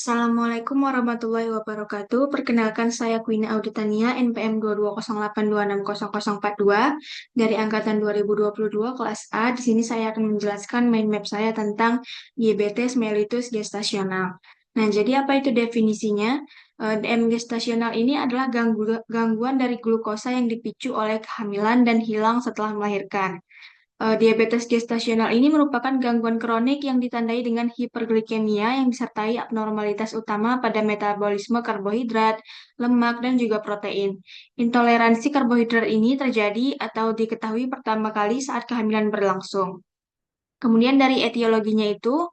Assalamualaikum warahmatullahi wabarakatuh. Perkenalkan saya Kwina Auditania, NPM 22082600042 dari angkatan 2022 kelas A. Di sini saya akan menjelaskan mind map saya tentang diabetes mellitus gestasional. Nah, jadi apa itu definisinya? DM gestasional ini adalah gangguan dari glukosa yang dipicu oleh kehamilan dan hilang setelah melahirkan. Diabetes gestasional ini merupakan gangguan kronik yang ditandai dengan hiperglikemia yang disertai abnormalitas utama pada metabolisme karbohidrat, lemak, dan juga protein. Intoleransi karbohidrat ini terjadi atau diketahui pertama kali saat kehamilan berlangsung. Kemudian dari etiologinya itu,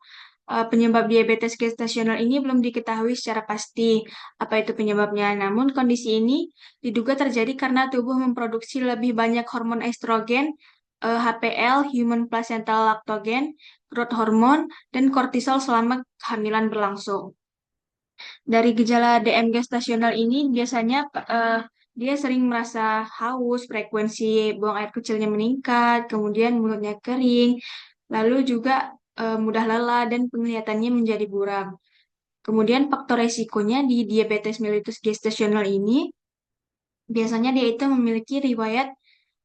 penyebab diabetes gestasional ini belum diketahui secara pasti apa itu penyebabnya. Namun kondisi ini diduga terjadi karena tubuh memproduksi lebih banyak hormon estrogen, HPL, human placental lactogen, growth hormone, dan kortisol selama kehamilan berlangsung. Dari gejala DM gestasional ini biasanya dia sering merasa haus, frekuensi buang air kecilnya meningkat, kemudian mulutnya kering, lalu juga mudah lelah dan penglihatannya menjadi buram. Kemudian faktor resikonya di diabetes mellitus gestasional ini biasanya dia itu memiliki riwayat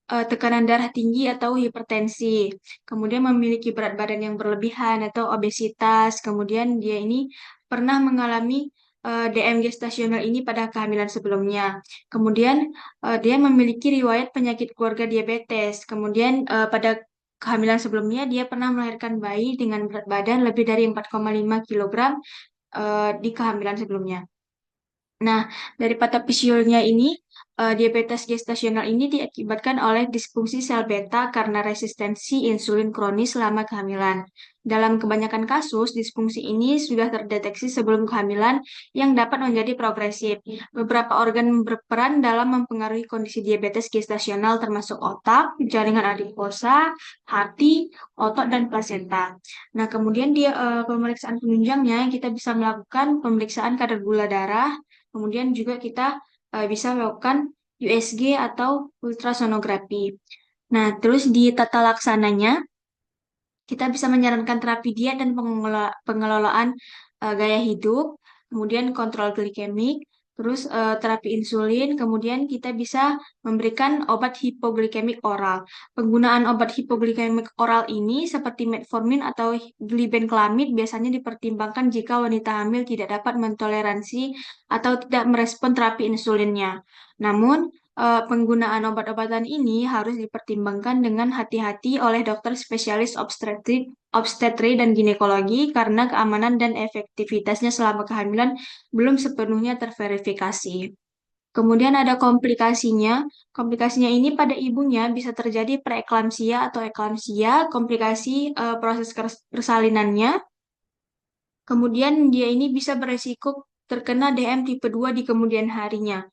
tekanan darah tinggi atau hipertensi, kemudian memiliki berat badan yang berlebihan atau obesitas, kemudian dia ini pernah mengalami DM gestasional ini pada kehamilan sebelumnya. Kemudian dia memiliki riwayat penyakit keluarga diabetes. Kemudian pada kehamilan sebelumnya dia pernah melahirkan bayi dengan berat badan lebih dari 4,5 kilogram di kehamilan sebelumnya. Nah, dari patofisiolnya ini, diabetes gestasional ini diakibatkan oleh disfungsi sel beta karena resistensi insulin kronis selama kehamilan. Dalam kebanyakan kasus, disfungsi ini sudah terdeteksi sebelum kehamilan yang dapat menjadi progresif. Beberapa organ berperan dalam mempengaruhi kondisi diabetes gestasional termasuk otak, jaringan adipose, hati, otot, dan plasenta. Nah, kemudian pemeriksaan penunjangnya kita bisa melakukan pemeriksaan kadar gula darah. Kemudian juga kita bisa melakukan USG atau ultrasonografi. Nah, terus di tata laksananya, kita bisa menyarankan terapi diet dan pengelolaan gaya hidup, kemudian kontrol glikemik, terus terapi insulin, kemudian kita bisa memberikan obat hipoglikemik oral. Penggunaan obat hipoglikemik oral ini seperti metformin atau glibenclamid biasanya dipertimbangkan jika wanita hamil tidak dapat mentoleransi atau tidak merespon terapi insulinnya. Namun, penggunaan obat-obatan ini harus dipertimbangkan dengan hati-hati oleh dokter spesialis obstetri dan ginekologi karena keamanan dan efektivitasnya selama kehamilan belum sepenuhnya terverifikasi. Kemudian ada komplikasinya. Komplikasinya ini pada ibunya bisa terjadi preeklamsia atau eklamsia, komplikasi proses persalinannya. Kemudian dia ini bisa beresiko terkena DM tipe 2 di kemudian harinya.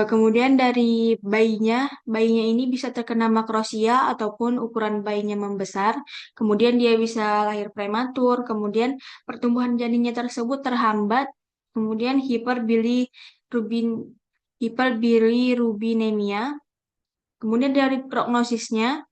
Kemudian dari bayinya ini bisa terkena makrosia ataupun ukuran bayinya membesar. Kemudian dia bisa lahir prematur. Kemudian pertumbuhan janinnya tersebut terhambat. Kemudian hiperbilirubinemia. Kemudian dari prognosisnya,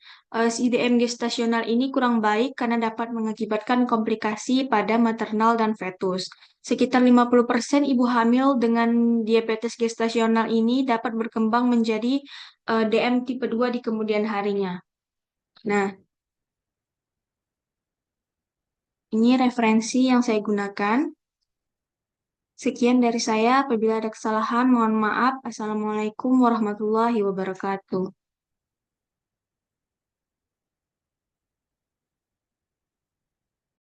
si IDM gestasional ini kurang baik karena dapat mengakibatkan komplikasi pada maternal dan fetus. Sekitar 50% ibu hamil dengan diabetes gestasional ini dapat berkembang menjadi DM tipe 2 di kemudian harinya. Nah, ini referensi yang saya gunakan. Sekian dari saya. Apabila ada kesalahan, mohon maaf. Assalamualaikum warahmatullahi wabarakatuh.